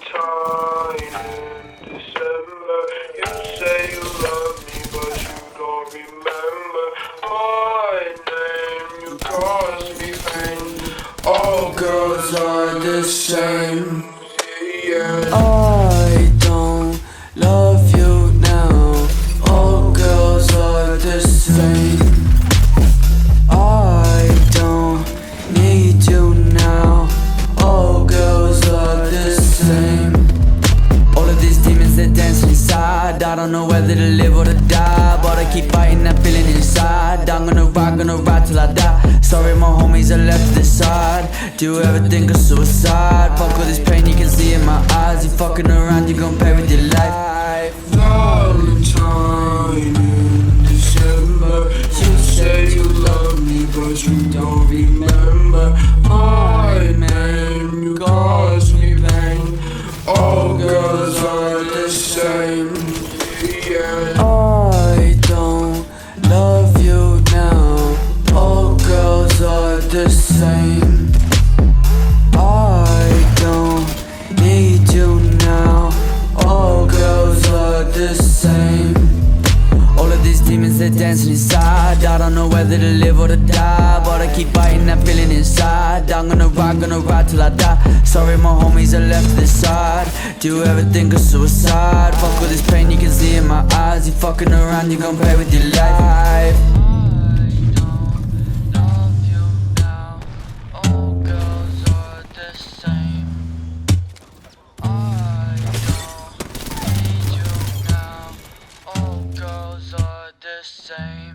Valentine in December. You say you love me, but you don't remember my name. You cause me pain. All girls are the same. Yeah. I don't love you now. All girls are the same. I don't need you now. All girls are the same. All of these demons, they're dancing inside. I don't know whether to live or to die, but I keep fighting that feeling inside. I'm gonna ride till I die. Sorry my homies are left to the side. Do you ever think of suicide? Fuck all this pain you can see in my eyes. You fucking around, you gon' pay with your life. Valentine in December. You say you love me, but you don't remember my name. You cause me pain. All girls are the same. Yeah. I don't love you now. All girls are the same. I don't need you now. All girls are the same. All of these demons, they're dancing inside. I don't know whether to live or to die, but I keep fighting that feeling inside. I'm gonna ride till I die. Sorry my homies are left to the side. Do you ever think of suicide? Fuck all this pain you can see in my eyes. You fucking around, you gon' pay with your life. Same.